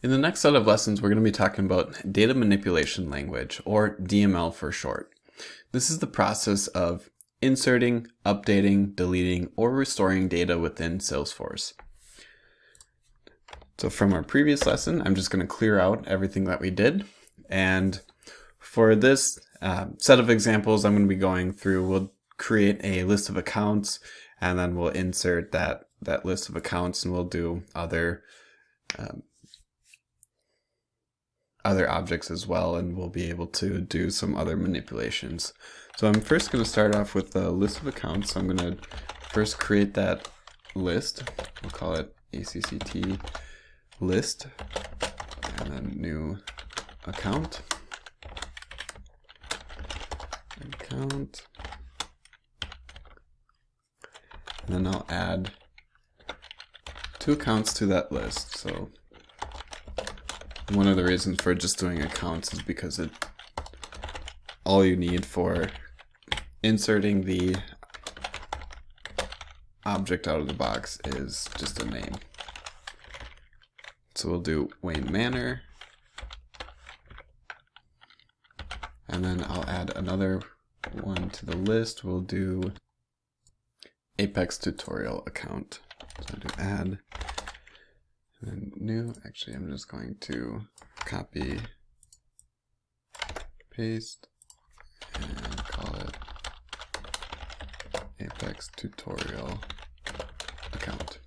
In the next set of lessons, we're going to be talking about data manipulation language, or DML for short. This is the process of inserting, updating, deleting, or restoring data within Salesforce. So from our previous lesson, I'm just going to clear out everything that we did. And for this set of examples, I'm going to be going through, we'll create a list of accounts, and then we'll insert that list of accounts, and we'll do other objects as well, and we'll be able to do some other manipulations. So I'm first going to start off with a list of accounts. So I'm going to first create that list. We'll call it ACCT list, and then new account, and then I'll add 2 accounts to that list. So one of the reasons for just doing accounts is because all you need for inserting the object out of the box is just a name. So we'll do Wayne Manor, and then I'll add another one to the list. We'll do Apex tutorial account. So I'll do add, and then new. Actually, I'm just going to copy, paste, and call it Apex tutorial account.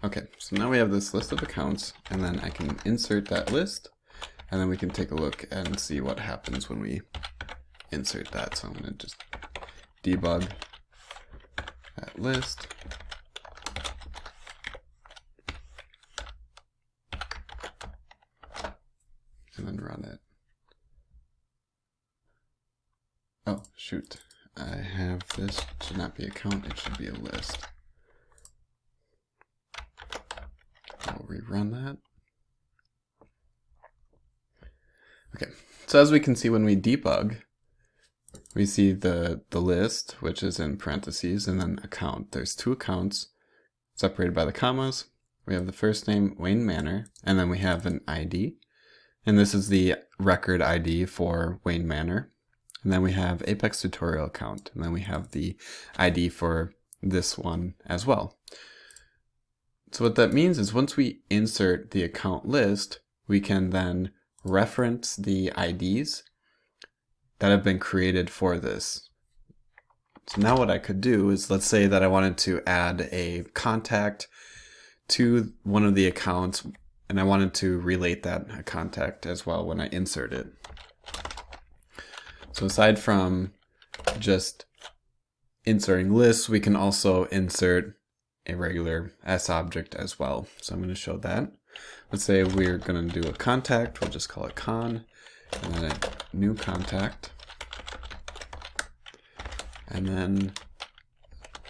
Okay, so now we have this list of accounts, and then I can insert that list, and then we can take a look and see what happens when we insert that. So I'm going to just debug that list. And then run it. Oh, shoot. I have this, should not be account, it should be a list. I'll rerun that. Okay, so as we can see when we debug, we see the list, which is in parentheses, and then account. There's 2 accounts separated by the commas. We have the first name, Wayne Manor, and then we have an ID. And this is the record ID for Wayne Manor. And then we have Apex tutorial account, and then we have the ID for this one as well. So what that means is once we insert the account list, we can then reference the IDs that have been created for this. So now what I could do is, let's say that I wanted to add a contact to one of the accounts, and I wanted to relate that contact as well when I insert it. So aside from just inserting lists, we can also insert a regular S object as well. So I'm going to show that. Let's say we're going to do a contact. We'll just call it con, and then a new contact. And then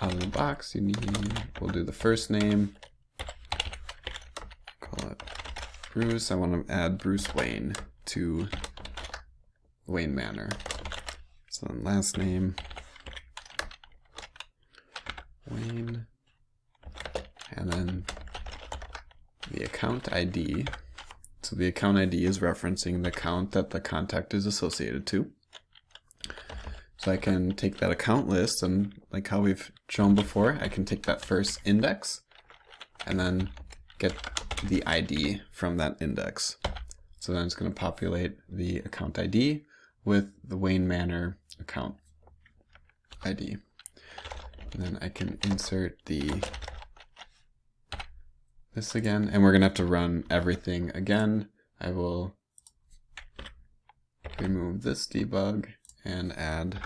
out of the box, we'll do the first name. Call it Bruce. I want to add Bruce Wayne to Wayne Manor. So then last name, Wayne, and then the account ID. So the account ID is referencing the account that the contact is associated to. So I can take that account list, and like how we've shown before, I can take that first index and then get the ID from that index. So then it's going to populate the account ID with the Wayne Manor account ID. And then I can insert this again, and we're going to have to run everything again. I will remove this debug and add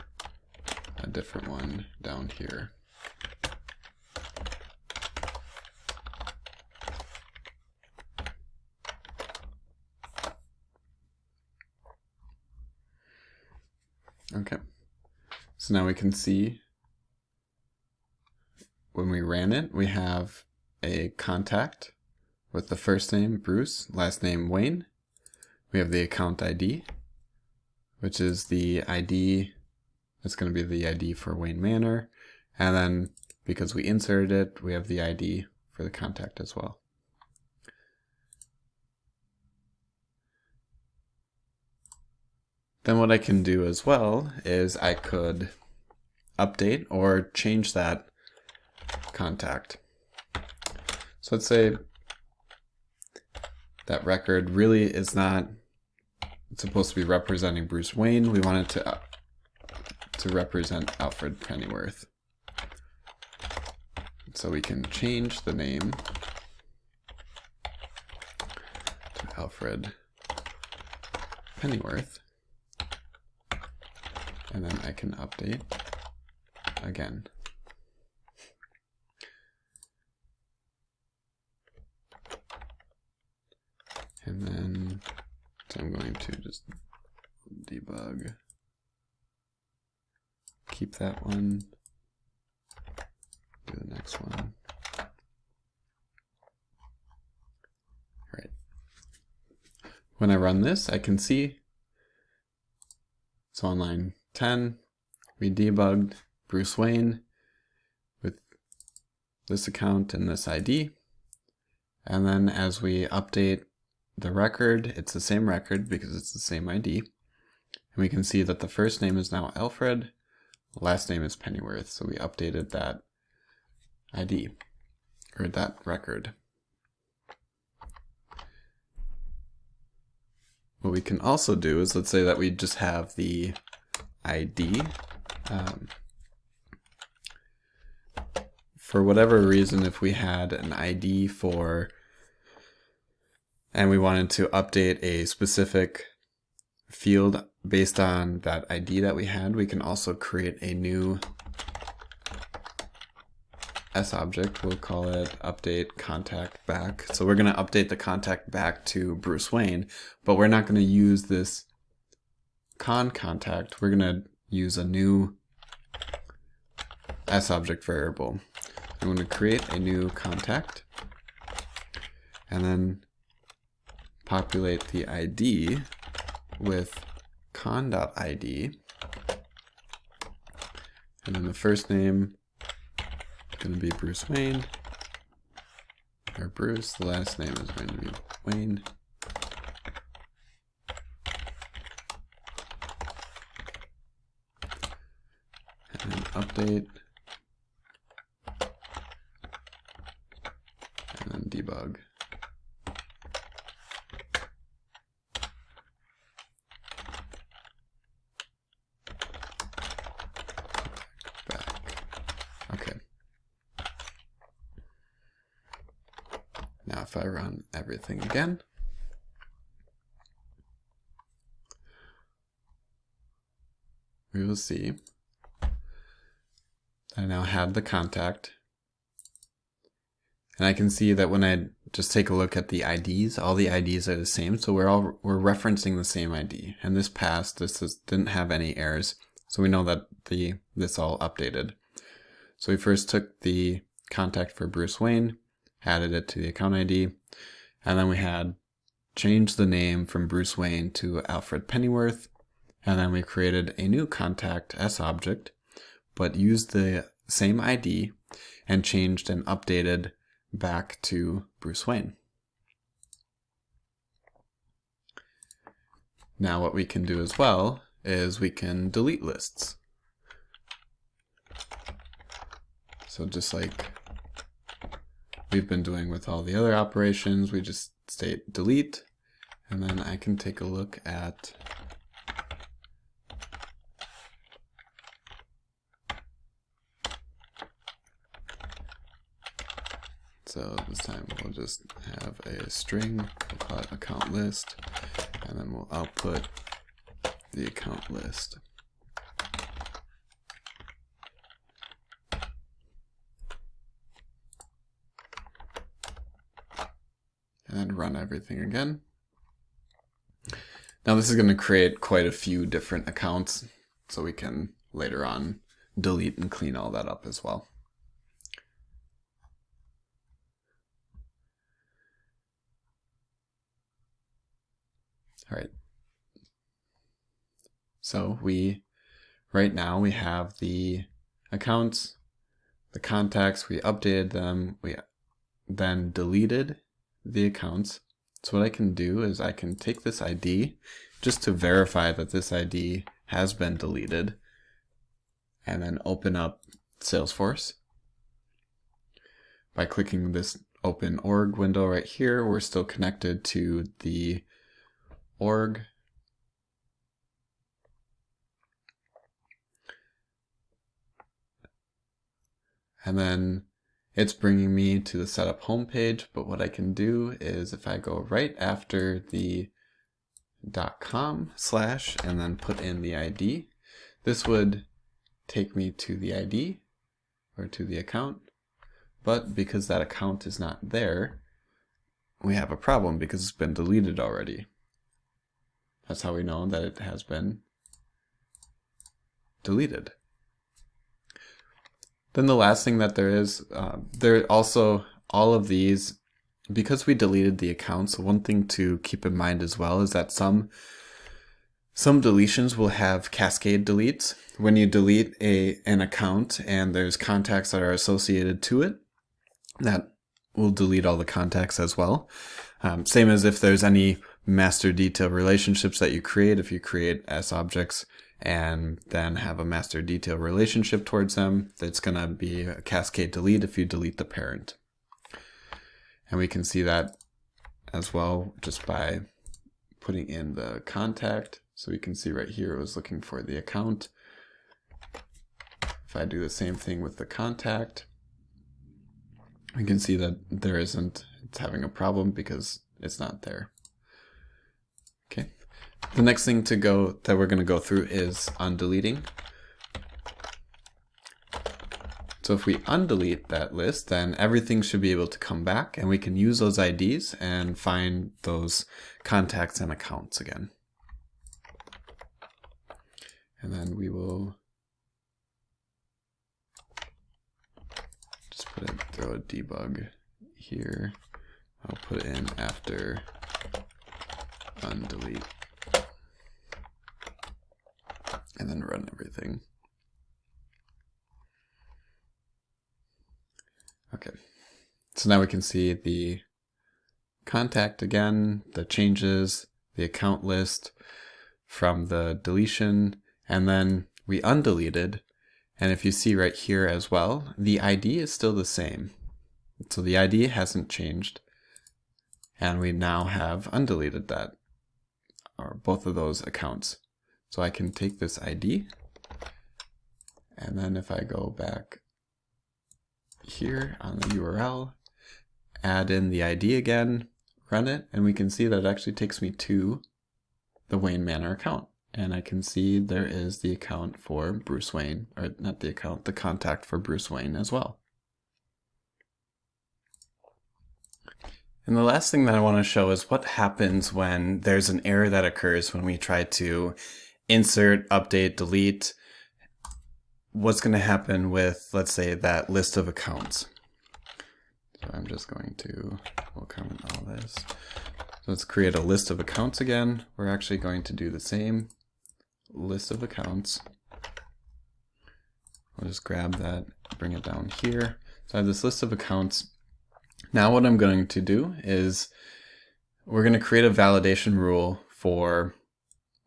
a different one down here. Okay, so now we can see when we ran it, we have a contact with the first name Bruce, last name Wayne. We have the account ID, which is the ID, it's going to be the ID for Wayne Manor. And then because we inserted it, we have the ID for the contact as well. then what I can do as well is I could update or change that contact. So let's say that record really is not supposed to be representing Bruce Wayne. We want it to represent Alfred Pennyworth. So we can change the name to Alfred Pennyworth, and then I can update again. And then, so I'm going to just debug, keep that one, do the next one. Right. When I run this, I can see, so on line 10, we debugged Bruce Wayne with this account and this ID. And then as we update the record, it's the same record because it's the same ID. And we can see that the first name is now Alfred, the last name is Pennyworth. So we updated that ID, or that record. What we can also do is, let's say that we just have the ID. For whatever reason, if we had an ID and we wanted to update a specific field based on that ID that we had, we can also create a new S object. We'll call it update contact back. So we're going to update the contact back to Bruce Wayne, but we're not going to use this contact. We're going to use a new S object variable. I'm going to create a new contact and then populate the ID with con.id, and then the first name is going to be Bruce Wayne, or Bruce. The last name is going to be Wayne. And then update, and then debug. Now if I run everything again, we will see that I now have the contact. And I can see that when I just take a look at the IDs, all the IDs are the same. So we're referencing the same ID. And this passed, didn't have any errors. So we know that this all updated. So we first took the contact for Bruce Wayne, added it to the account ID, and then we had changed the name from Bruce Wayne to Alfred Pennyworth, and then we created a new contact S object, but used the same ID and changed and updated back to Bruce Wayne. Now what we can do as well is we can delete lists. So just like we've been doing with all the other operations, we just state delete, and then I can take a look at so this time we'll just have a string, we'll call it account list, and then we'll output the account list. And then run everything again. Now this is going to create quite a few different accounts, so we can later on delete and clean all that up as well. All right. So right now we have the accounts, the contacts, we updated them, we then deleted the accounts, So what I can do is I can take this ID just to verify that this ID has been deleted, and then open up Salesforce. By clicking this open org window right here, we're still connected to the org. And then it's bringing me to the setup homepage, but what I can do is if I go right after the .com/ and then put in the ID, this would take me to the ID or to the account. But because that account is not there, we have a problem because it's been deleted already. That's how we know that it has been deleted. Then the last thing that there is, there also all of these, because we deleted the accounts, one thing to keep in mind as well is that some deletions will have cascade deletes. When you delete an account and there's contacts that are associated to it, that will delete all the contacts as well. Same as if there's any master detail relationships that you create. If you create S objects and then have a master detail relationship towards them, it's going to be a cascade delete if you delete the parent. And we can see that as well just by putting in the contact. So we can see right here it was looking for the account. If I do the same thing with the contact, we can see that it's having a problem because it's not there. Okay. The next thing that we're going to go through is undeleting. So if we undelete that list, then everything should be able to come back and we can use those IDs and find those contacts and accounts again. And then we will just throw a debug here. I'll put it in after undelete and then run everything. Okay, so now we can see the contact again, the changes, the account list from the deletion, and then we undeleted. And if you see right here as well, the ID is still the same. So the ID hasn't changed. And we now have undeleted that, or both of those accounts. So I can take this ID, and then if I go back here on the URL, add in the ID again, run it, and we can see that it actually takes me to the Wayne Manor account. And I can see there is the account for Bruce Wayne, or not the account, the contact for Bruce Wayne as well. And the last thing that I want to show is what happens when there's an error that occurs when we try to insert, update, delete. What's going to happen with, let's say, that list of accounts. So I'm just going to, we'll comment all this. So let's create a list of accounts again. We're actually going to do the same list of accounts. We'll just grab that, bring it down here. So I have this list of accounts. Now what I'm going to do is we're going to create a validation rule for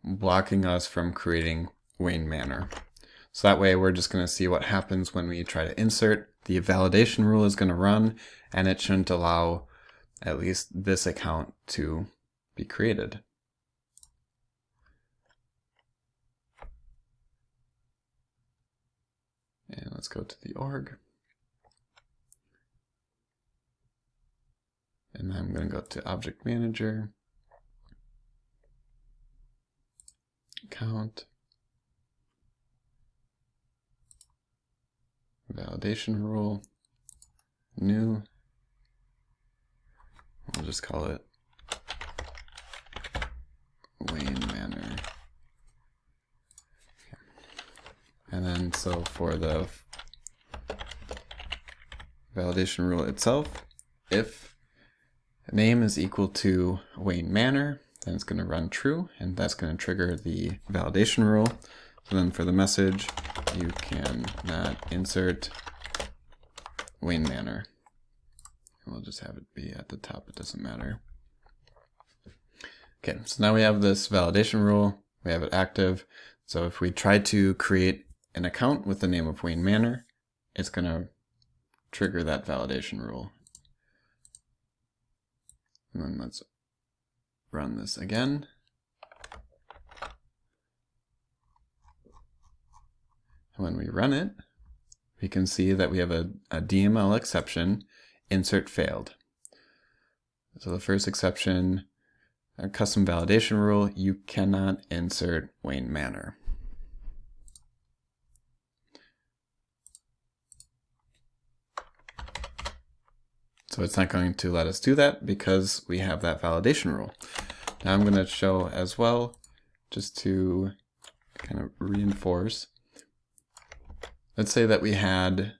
blocking us from creating Wayne Manor. So that way we're just going to see what happens when we try to insert. The validation rule is going to run and it shouldn't allow at least this account to be created. And let's go to the org. And then I'm going to go to Object Manager, Account, Validation Rule, New. We'll just call it Wayne Manor. Okay. And then so for the validation rule itself, if name is equal to Wayne Manor, then it's going to run true, and that's going to trigger the validation rule. So then for the message, you cannot insert Wayne Manor. We'll just have it be at the top, it doesn't matter. Okay, so now we have this validation rule, we have it active. So if we try to create an account with the name of Wayne Manor, it's going to trigger that validation rule. And then let's run this again. And when we run it, we can see that we have a DML exception, insert failed. So the first exception, a custom validation rule, you cannot insert Wayne Manor. So it's not going to let us do that because we have that validation rule. Now I'm going to show as well, just to kind of reinforce. Let's say that we had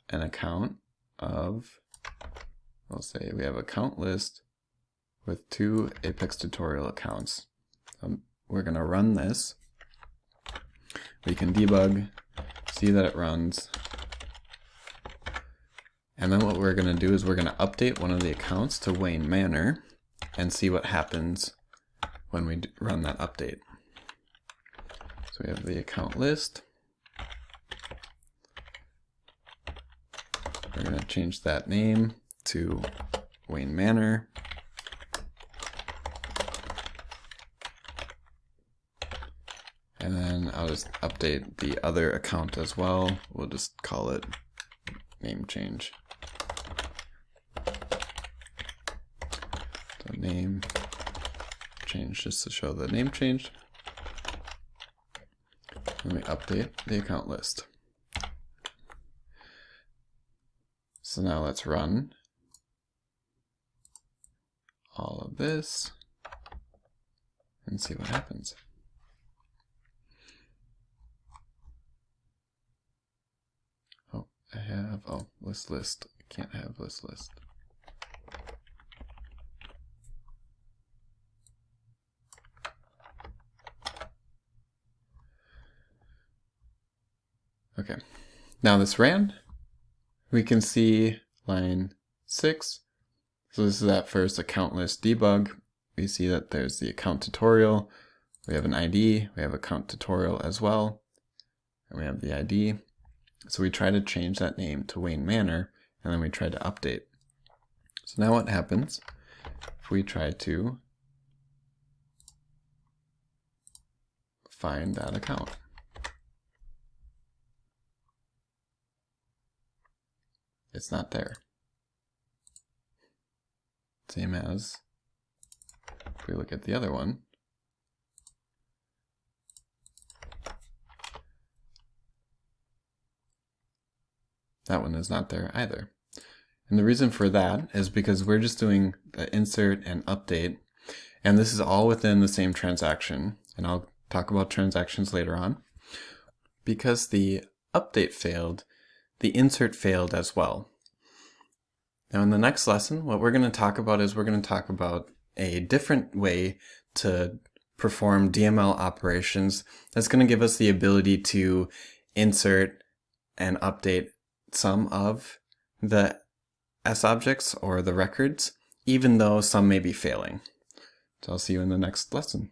an account of, we'll say we have account list with 2 Apex tutorial accounts. We're going to run this. We can debug, see that it runs. And then what we're going to do is we're going to update one of the accounts to Wayne Manor and see what happens when we run that update. So we have the account list. We're going to change that name to Wayne Manor. And then I'll just update the other account as well. We'll just call it name change. So name change just to show the name changed. And we update the account list. So now let's run all of this and see what happens. Oh, I have, list. I can't have list. Okay, now this ran. We can see line 6. So this is that first account list debug. We see that there's the account tutorial. We have an ID. We have account tutorial as well. And we have the ID. So we try to change that name to Wayne Manor, and then we try to update. So now what happens if we try to find that account? It's not there. Same as if we look at the other one. That one is not there either. And the reason for that is because we're just doing the insert and update, and this is all within the same transaction, and I'll talk about transactions later on. Because the update failed, the insert failed as well. Now in the next lesson, what we're going to talk about is we're going to talk about a different way to perform DML operations that's going to give us the ability to insert and update some of the S objects or the records, even though some may be failing. So I'll see you in the next lesson.